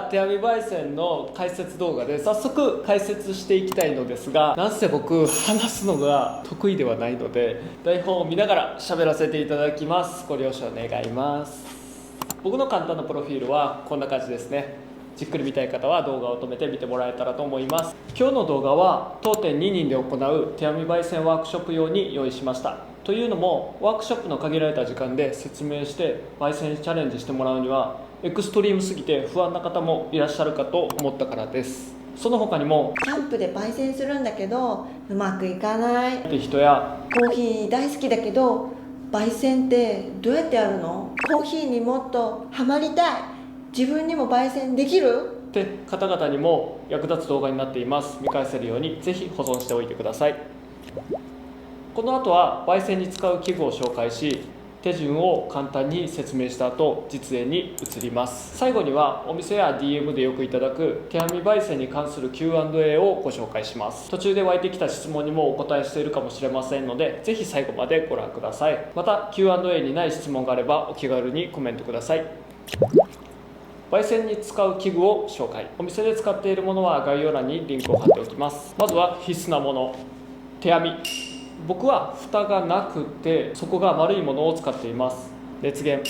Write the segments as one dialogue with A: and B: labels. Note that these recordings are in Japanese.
A: た手編み焙煎の解説動画で早速解説していきたいのですが、なんせ僕話すのが得意ではないので台本を見ながら喋らせていただきます。ご了承願います。僕の簡単なプロフィールはこんな感じですね。じっくり見たい方は動画を止めて見てもらえたらと思います。今日の動画は当店2人で行う手編み焙煎ワークショップ用に用意しました。というのもワークショップの限られた時間で説明して焙煎にチャレンジしてもらうにはエクストリームすぎて不安な方もいらっしゃるかと思ったからです。その他にも
B: キャンプで焙煎するんだけどうまくいかない
A: って人や
B: コーヒー大好きだけど焙煎ってどうやってやるの、コーヒーにもっとハマりたい、自分にも焙煎できる
A: って方々にも役立つ動画になっています。見返せるようにぜひ保存しておいてください。この後は焙煎に使う器具を紹介し手順を簡単に説明した後実演に移ります。最後にはお店や DM でよくいただく手編み焙煎に関する Q&A をご紹介します。途中で湧いてきた質問にもお答えしているかもしれませんのでぜひ最後までご覧ください。また Q&A にない質問があればお気軽にコメントください。焙煎に使う器具を紹介。お店で使っているものは概要欄にリンクを貼っておきます。まずは必須なもの、手編み。僕は蓋がなくて底が丸いものを使っています。熱源。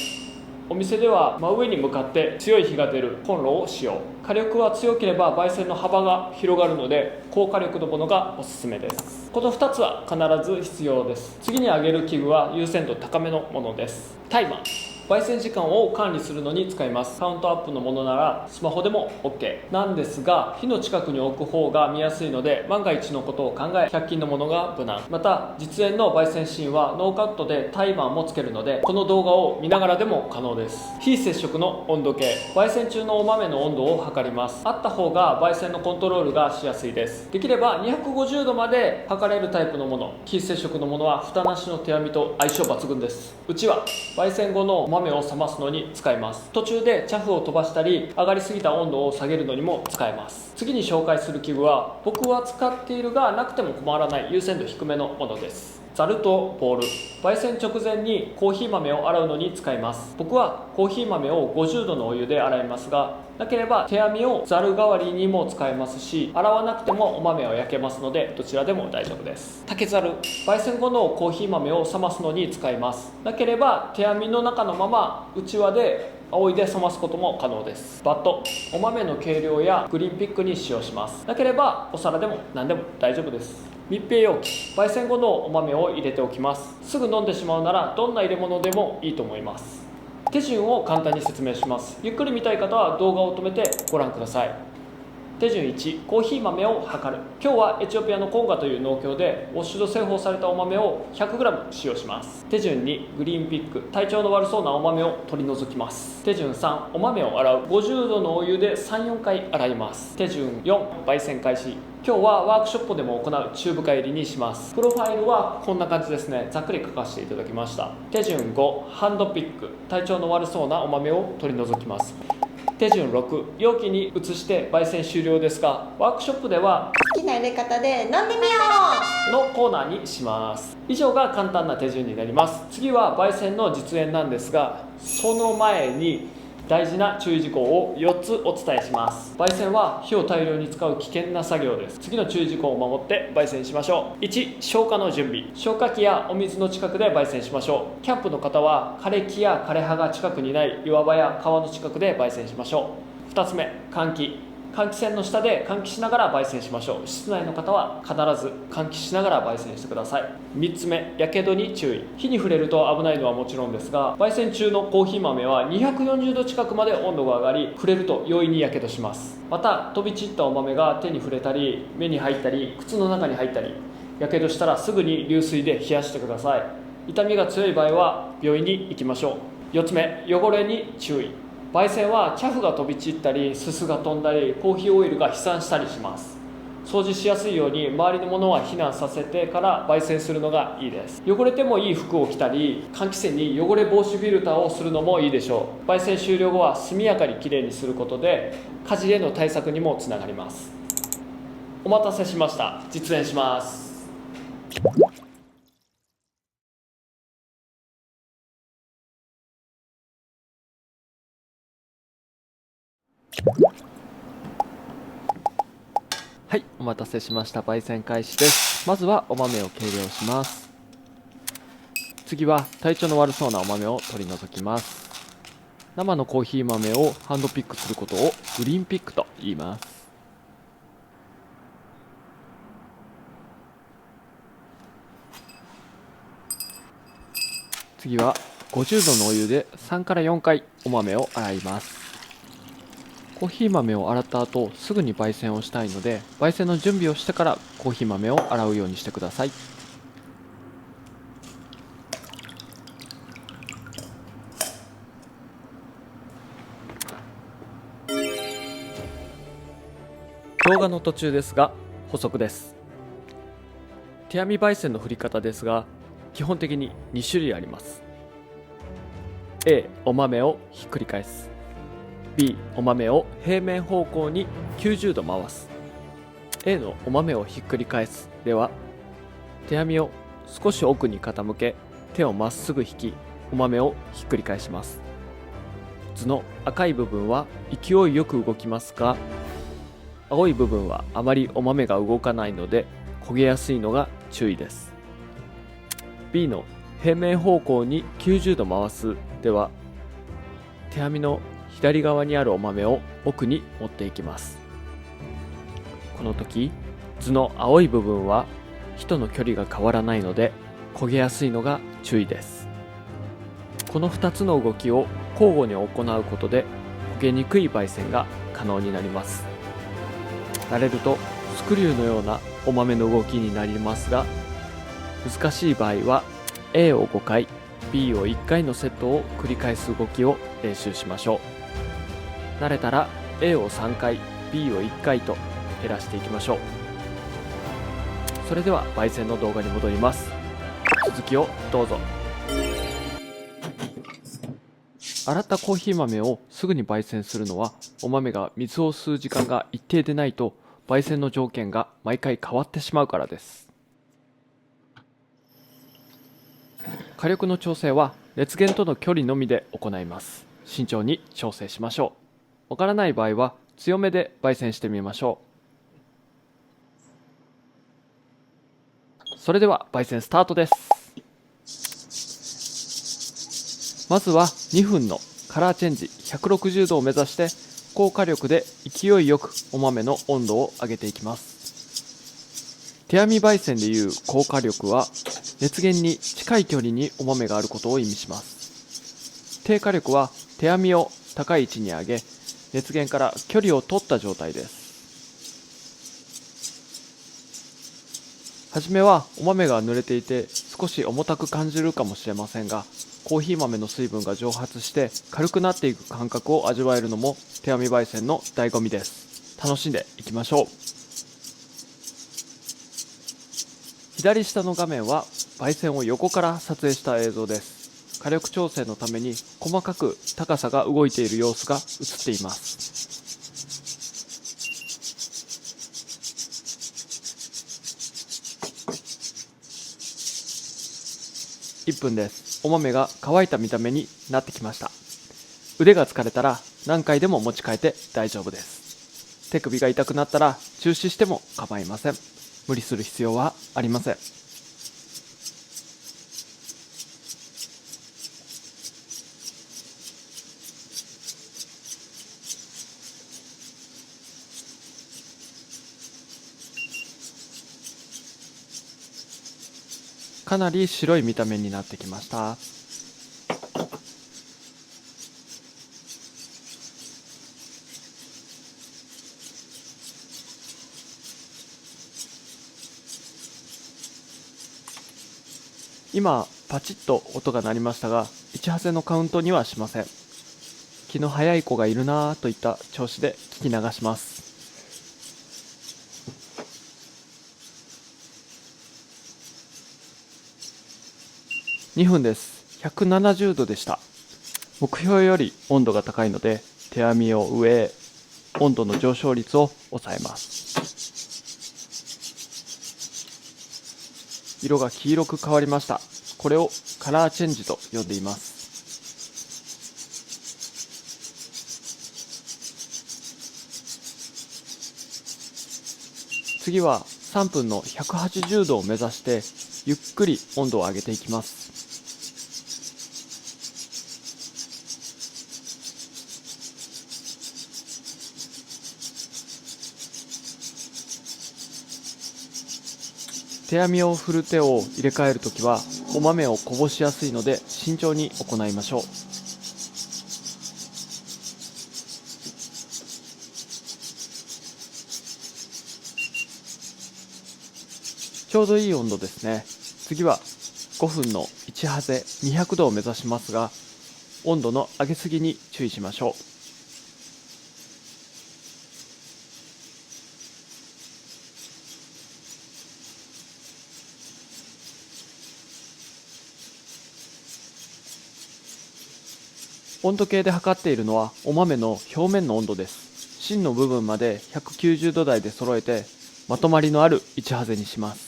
A: お店では真上に向かって強い火が出るコンロを使用。火力は強ければ焙煎の幅が広がるので高火力のものがおすすめです。この2つは必ず必要です。次に挙げる器具は優先度高めのものです。タイマー。焙煎時間を管理するのに使います。カウントアップのものならスマホでも OK なんですが火の近くに置く方が見やすいので万が一のことを考え100均のものが無難。また実演の焙煎シーンはノーカットでタイマーもつけるのでこの動画を見ながらでも可能です。非接触の温度計。焙煎中のお豆の温度を測ります。あった方が焙煎のコントロールがしやすいです。できれば250度まで測れるタイプのもの。非接触のものは蓋なしの手編みと相性抜群です。うちは焙煎後の豆を冷ますのに使います。途中でチャフを飛ばしたり上がりすぎた温度を下げるのにも使えます。次に紹介する器具は僕は使っているがなくても困らない優先度低めのものです。ザルとボウル。焙煎直前にコーヒー豆を洗うのに使います。僕はコーヒー豆を50度のお湯で洗いますがなければ手編みをザル代わりにも使えますし洗わなくてもお豆は焼けますのでどちらでも大丈夫です。竹ざる。焙煎後のコーヒー豆を冷ますのに使います。なければ手編みの中のままうちわで仰いで冷ますことも可能です。バット。お豆の計量やグリーンピックに使用します。なければお皿でも何でも大丈夫です。密閉容器。焙煎後のお豆を入れておきます。すぐ飲んでしまうならどんな入れ物でもいいと思います。手順を簡単に説明します。ゆっくり見たい方は動画を止めてご覧ください。手順1、コーヒー豆を測る。今日はエチオピアのコンガという農協でウォッシュド製法されたお豆を 100g 使用します。手順2、グリーンピック。体調の悪そうなお豆を取り除きます。手順3、お豆を洗う。50度のお湯で 3,4 回洗います。手順4、焙煎開始。今日はワークショップでも行う中深入りにします。プロファイルはこんな感じですね。ざっくり書かせていただきました。手順5、ハンドピック。体調の悪そうなお豆を取り除きます。手順6、容器に移して焙煎終了ですがワークショップでは
B: 好きな入れ方で飲んでみよ
A: のコーナーにします。以上が簡単な手順になります。次は焙煎の実演なんですがその前に大事な注意事項を4つお伝えします。焙煎は火を大量に使う危険な作業です。次の注意事項を守って焙煎しましょう。1、消火の準備。消火器やお水の近くで焙煎しましょう。キャンプの方は枯れ木や枯れ葉が近くにない岩場や川の近くで焙煎しましょう。2つ目、換気。換気扇の下で換気しながら焙煎しましょう。室内の方は必ず換気しながら焙煎してください。3つ目、やけどに注意。火に触れると危ないのはもちろんですが焙煎中のコーヒー豆は240度近くまで温度が上がり触れると容易にやけどします。また飛び散ったお豆が手に触れたり目に入ったり靴の中に入ったりやけどしたらすぐに流水で冷やしてください。痛みが強い場合は病院に行きましょう。4つ目、汚れに注意。焙煎はチャフが飛び散ったりすすが飛んだりコーヒーオイルが飛散したりします。掃除しやすいように周りのものは避難させてから焙煎するのがいいです。汚れてもいい服を着たり換気扇に汚れ防止フィルターをするのもいいでしょう。焙煎終了後は速やかにきれいにすることで火事への対策にもつながります。お待たせしました。実演します。はい、お待たせしました。焙煎開始です。まずはお豆を計量します。次は体調の悪そうなお豆を取り除きます。生のコーヒー豆をハンドピックすることをグリーンピックと言います。次は50度のお湯で3から4回お豆を洗います。コーヒー豆を洗った後すぐに焙煎をしたいので、焙煎の準備をしてからコーヒー豆を洗うようにしてください。動画の途中ですが補足です。手編み焙煎の振り方ですが、基本的に2種類あります。 A、お豆をひっくり返す。 B、お豆を平面方向に90度回す。 A のお豆をひっくり返すでは、手編みを少し奥に傾け、手をまっすぐ引き、お豆をひっくり返します。図の赤い部分は勢いよく動きますが、青い部分はあまりお豆が動かないので焦げやすいのが注意です。 B の平面方向に90度回すでは、手編みの左側にあるお豆を奥に持っていきます。この時図の青い部分は火との距離が変わらないので焦げやすいのが注意です。この2つの動きを交互に行うことで焦げにくい焙煎が可能になります。慣れるとスクリューのようなお豆の動きになりますが、難しい場合は A を5回 B を1回のセットを繰り返す動きを練習しましょう。慣れたら A を3回 B を1回と減らしていきましょう。それでは焙煎の動画に戻ります。続きをどうぞ。洗ったコーヒー豆をすぐに焙煎するのは、お豆が水を吸う時間が一定でないと焙煎の条件が毎回変わってしまうからです。火力の調整は熱源との距離のみで行います。慎重に調整しましょう。わからない場合は強めで焙煎してみましょう。それでは焙煎スタートです。まずは2分のカラーチェンジ160度を目指して高火力で勢いよくお豆の温度を上げていきます。手編み焙煎でいう高火力は熱源に近い距離にお豆があることを意味します。低火力は手編みを高い位置に上げ、熱源から距離を取った状態です。はじめはお豆が濡れていて少し重たく感じるかもしれませんが、コーヒー豆の水分が蒸発して軽くなっていく感覚を味わえるのも手編み焙煎の醍醐味です。楽しんでいきましょう。左下の画面は焙煎を横から撮影した映像です。火力調整のために細かく高さが動いている様子が映っています。1分です。お豆が乾いた見た目になってきました。腕が疲れたら何回でも持ち替えて大丈夫です。手首が痛くなったら中止しても構いません。無理する必要はありません。かなり白い見た目になってきました。今パチッと音が鳴りましたが、1ハゼのカウントにはしません。気の早い子がいるなぁといった調子で聞き流します。2分です。170度でした。目標より温度が高いので手編みを上へ、温度の上昇率を抑えます。色が黄色く変わりました。これをカラーチェンジと呼んでいます。次は3分の180度を目指してゆっくり温度を上げていきます。手網を振る手を入れ替えるときはお豆をこぼしやすいので慎重に行いましょう。ちょうどいい温度ですね。次は5分の1ハゼ200度を目指しますが、温度の上げすぎに注意しましょう。温度計で測っているのはお豆の表面の温度です。芯の部分まで190度台で揃えてまとまりのある1ハゼにします。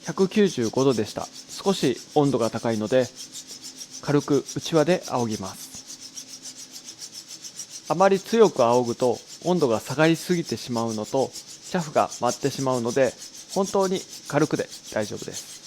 A: 195度でした。少し温度が高いので軽く内輪で仰ぎます。あまり強く仰ぐと温度が下がりすぎてしまうのとチャフが舞ってしまうので、本当に軽くで大丈夫です。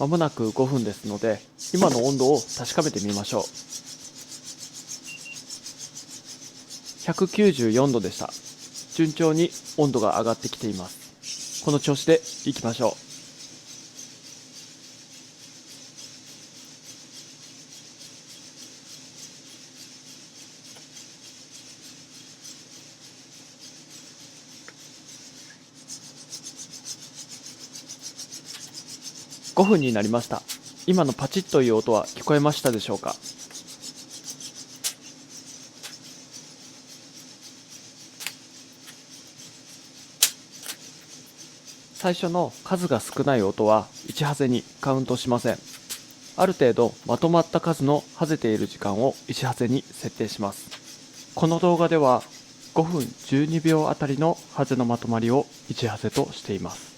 A: まもなく5分ですので、今の温度を確かめてみましょう。194度でした。順調に温度が上がってきています。この調子でいきましょう。5分になりました。今のパチッという音は聞こえましたでしょうか。最初の数が少ない音は1ハゼにカウントしません。ある程度まとまった数のハゼている時間を1ハゼに設定します。この動画では5分12秒あたりのハゼのまとまりを1ハゼとしています。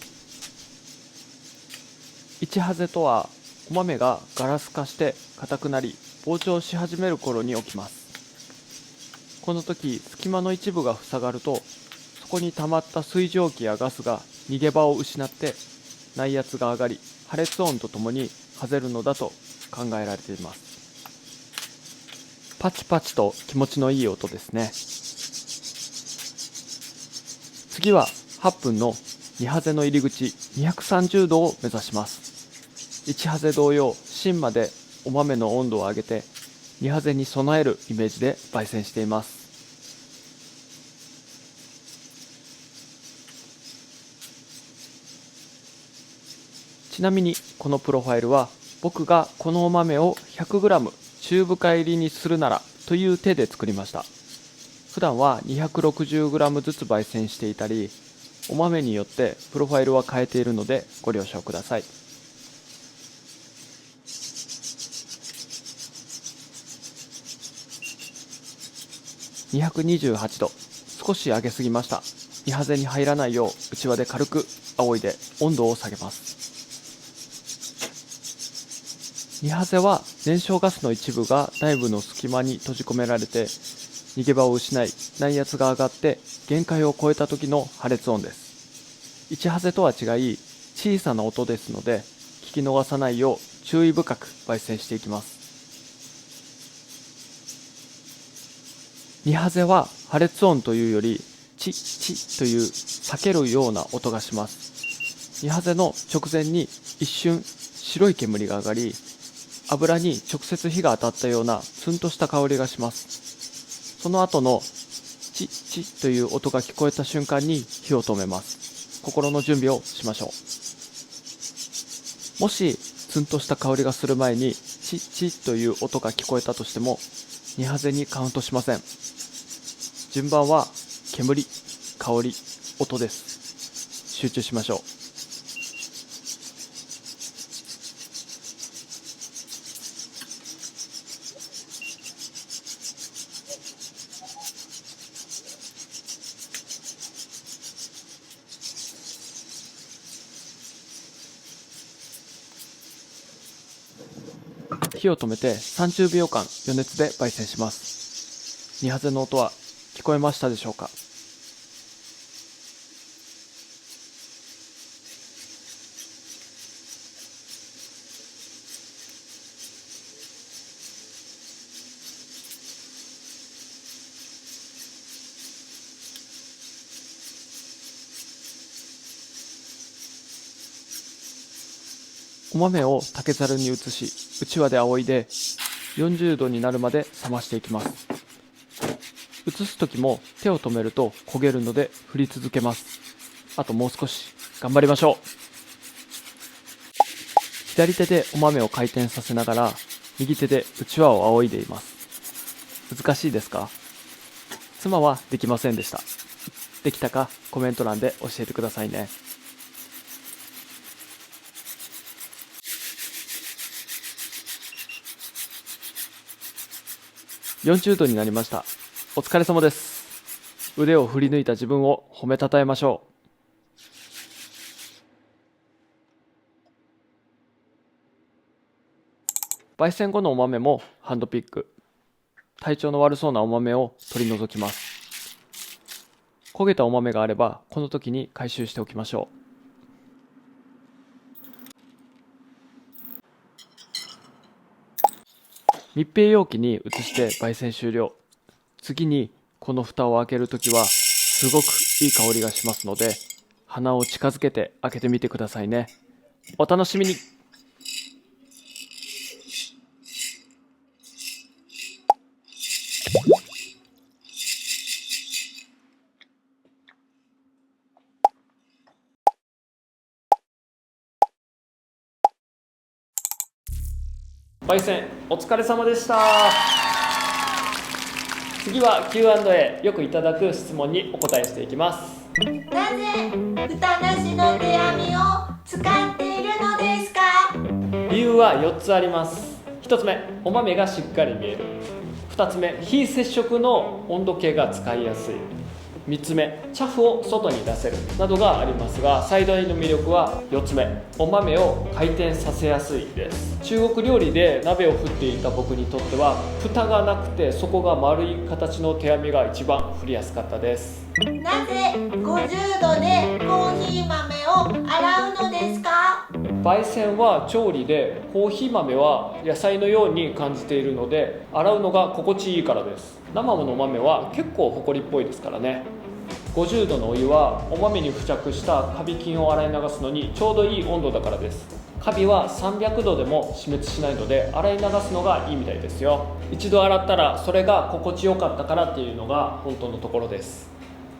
A: 1ハゼとはお豆がガラス化して硬くなり膨張し始める頃に起きます。この時隙間の一部が塞がると、そこに溜まった水蒸気やガスが逃げ場を失って内圧が上がり破裂音とともにハゼるのだと考えられています。パチパチと気持ちのいい音ですね。次は8分の2ハゼの入り口230度を目指します。1ハゼ同様、芯までお豆の温度を上げて2ハゼに備えるイメージで焙煎しています。ちなみにこのプロファイルは僕がこのお豆を 100g 中深入りにするならという手で作りました。普段は 260g ずつ焙煎していたり、お豆によってプロファイルは変えているのでご了承ください。228度、少し上げすぎました。2ハゼに入らないよう内輪で軽く仰いで温度を下げます。2ハゼは燃焼ガスの一部が内部の隙間に閉じ込められて逃げ場を失い内圧が上がって限界を超えた時の破裂音です。1ハゼとは違い小さな音ですので聞き逃さないよう注意深く焙煎していきます。2ハゼは破裂音というよりチッチという避けるような音がします。2ハゼの直前に一瞬白い煙が上がり、油に直接火が当たったようなツンとした香りがします。その後のチッチチッという音が聞こえた瞬間に火を止めます。心の準備をしましょう。もしツンとした香りがする前にチッチッという音が聞こえたとしても、2ハゼにカウントしません。順番は煙、香り、音です。集中しましょう。火を止めて30秒間余熱で焙煎します。2ハゼの音は聞こえましたでしょうか？お豆を竹ざるに移し、うちわで仰いで40度になるまで冷ましていきます。移す時も手を止めると焦げるので振り続けます。あともう少し頑張りましょう。左手でお豆を回転させながら右手でうちわを仰いでいます。難しいですか？妻はできませんでした。できたかコメント欄で教えてくださいね。40度になりました。お疲れ様です。腕を振り抜いた自分を褒めたたえましょう。焙煎後のお豆もハンドピック。体調の悪そうなお豆を取り除きます。焦げたお豆があればこの時に回収しておきましょう。密閉容器に移して焙煎終了。次にこの蓋を開けるときはすごくいい香りがしますので、鼻を近づけて開けてみてくださいね。お楽しみに。焙煎お疲れ様でした。次は Q&A、 よくいただく質問にお答えしていきます。
B: なぜ蓋なしの手編みを使っているのですか？
A: 理由は4つあります。1つ目、お豆がしっかり見える。2つ目、非接触の温度計が使いやすい。3つ目、チャフを外に出せるなどがありますが、最大の魅力は4つ目、お豆を回転させやすいです。中国料理で鍋を振っていた僕にとっては、蓋がなくて底が丸い形の手編みが一番振りやすかったです。
B: なぜ50度でコーヒー豆を洗うのですか？
A: 焙煎は調理で、コーヒー豆は野菜のように感じているので、洗うのが心地いいからです。生の豆は結構ホコリっぽいですからね。50度のお湯はお豆に付着したカビ菌を洗い流すのにちょうどいい温度だからです。カビは300度でも死滅しないので、洗い流すのがいいみたいですよ。一度洗ったらそれが心地よかったからっていうのが本当のところです。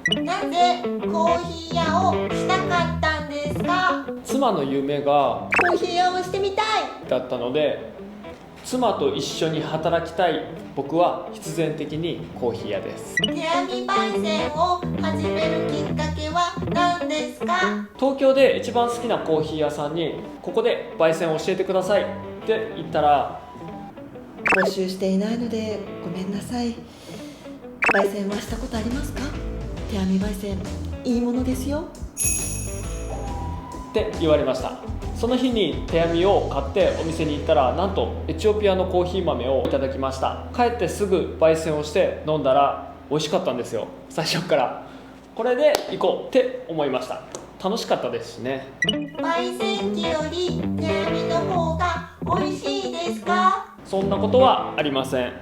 B: なぜコーヒー屋をしたかったんですか？
A: 妻の夢が
B: コーヒー屋をしてみたい
A: だったので、妻と一緒に働きたい僕は必然的にコーヒー屋です。
B: 手編み焙煎を始めるきっかけは何ですか？
A: 東京で一番好きなコーヒー屋さんに、ここで焙煎を教えてくださいって言ったら、
B: 募集していないのでごめんなさい。焙煎はしたことありますか？手編み焙煎いいものですよ
A: って言われました。その日に手編みを買ってお店に行ったら、なんとエチオピアのコーヒー豆をいただきました。帰ってすぐ焙煎をして飲んだら美味しかったんですよ。最初から。これで行こうって思いました。楽しかったですしね。
B: 焙煎機より手編みの方が美味しいですか？
A: そんなことはありません。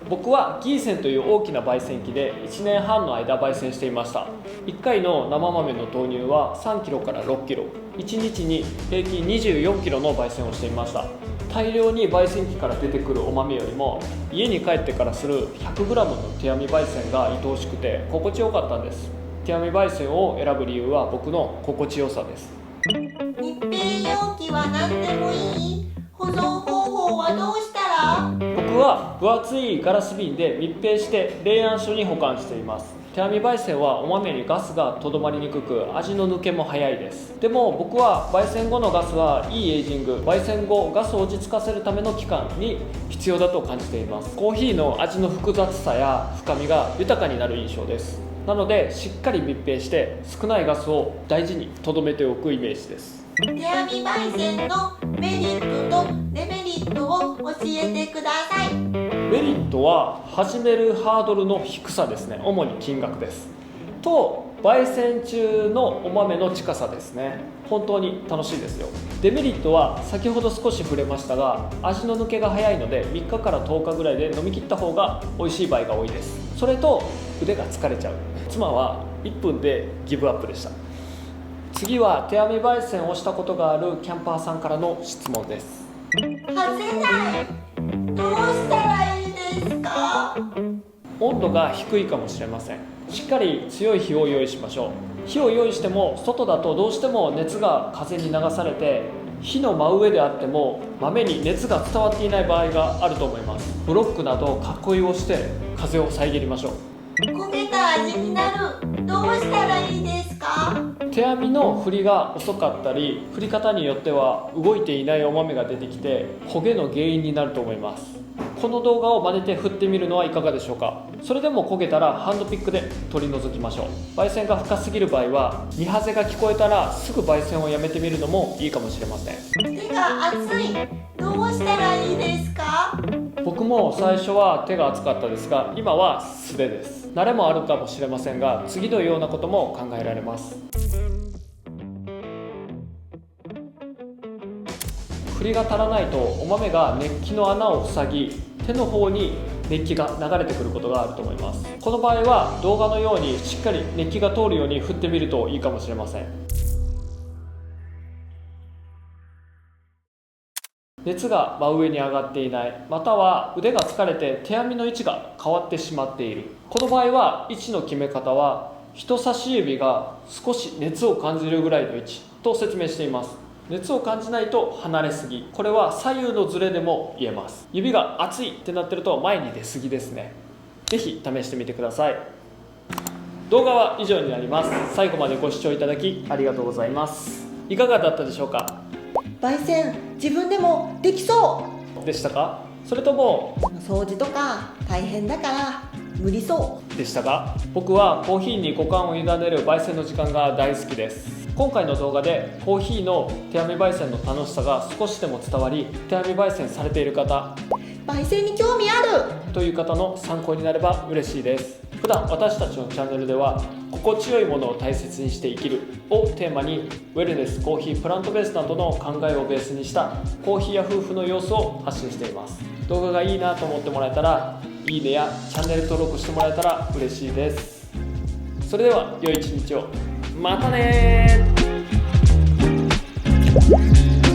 A: 僕はギーセンという大きな焙煎機で1年半の間焙煎していました。1回の生豆の投入は3キロから6キロ、1日に平均24キロの焙煎をしていました。大量に焙煎機から出てくるお豆よりも家に帰ってからする 100g の手編み焙煎が愛おしくて心地よかったんです。手編み焙煎を選ぶ理由は僕の心地よさです。
B: 密閉容器は何でもいい？保存方法はどうしたら？
A: 僕は分厚いガラス瓶で密閉して冷暗所に保管しています。手編み焙煎はお豆にガスがとどまりにくく味の抜けも早いです。でも僕は焙煎後のガスはいいエイジング、焙煎後ガスを落ち着かせるための期間に必要だと感じています。コーヒーの味の複雑さや深みが豊かになる印象です。なのでしっかり密閉して少ないガスを大事に留めておくイメージです。
B: 手編み焙煎のメリットとデメリットを教えてください。
A: メリットは始めるハードルの低さですね。主に金額です。と焙煎中のお豆の近さですね。本当に楽しいですよ。デメリットは先ほど少し触れましたが味の抜けが早いので3日から10日ぐらいで飲み切った方が美味しい場合が多いです。それと腕が疲れちゃう。妻は1分でギブアップでした。次は手編み焙煎をしたことがあるキャンパーさんからの質問です。
B: 外せない。どうしたらいいですか？
A: 温度が低いかもしれません。しっかり強い火を用意しましょう。火を用意しても外だとどうしても熱が風に流されて火の真上であっても豆に熱が伝わっていない場合があると思います。ブロックなど囲いをして風を遮りましょう。
B: 焦げた味になる。どうしたらいいですか？
A: 手編みの振りが遅かったり振り方によっては動いていないお豆が出てきて焦げの原因になると思います。この動画を真似て振ってみるのはいかがでしょうか。それでも焦げたらハンドピックで取り除きましょう。焙煎が深すぎる場合は煮ハゼが聞こえたらすぐ焙煎をやめてみるのもいいかもしれません。
B: 手が熱い。どうしたらいいですか？
A: 僕も最初は手が熱かったですが今は素手です。慣れもあるかもしれませんが次のようなことも考えられます。振りが足らないとお豆が熱気の穴を塞ぎ手の方に熱気が流れてくることがあると思います。この場合は動画のようにしっかり熱気が通るように振ってみるといいかもしれません。熱が真上に上がっていない、または腕が疲れて手編みの位置が変わってしまっている。この場合は位置の決め方は人差し指が少し熱を感じるぐらいの位置と説明しています。熱を感じないと離れすぎ、これは左右のズレでも言えます。指が熱いってなってると前に出すぎですね。ぜひ試してみてください。動画は以上になります。最後までご視聴いただきありがとうございます。いかがだったでしょうか。
B: 焙煎自分でもできそ
A: でしたか。それとも
B: う。掃除とか大変だから無理そ
A: でしたか。僕はコーヒーに五感を委ねる焙煎の時間が大好きです。今回の動画でコーヒーの手編み焙煎の楽しさが少しでも伝わり手編み焙煎されている方、
B: 焙煎に興味ある
A: という方の参考になれば嬉しいです。普段私たちのチャンネルでは心地よいものを大切にして生きるをテーマにウェルネス、コーヒー、プラントベースなどの考えをベースにしたコーヒーや夫婦の様子を発信しています。動画がいいなと思ってもらえたらいいねやチャンネル登録してもらえたら嬉しいです。それでは良い一日を。またねー。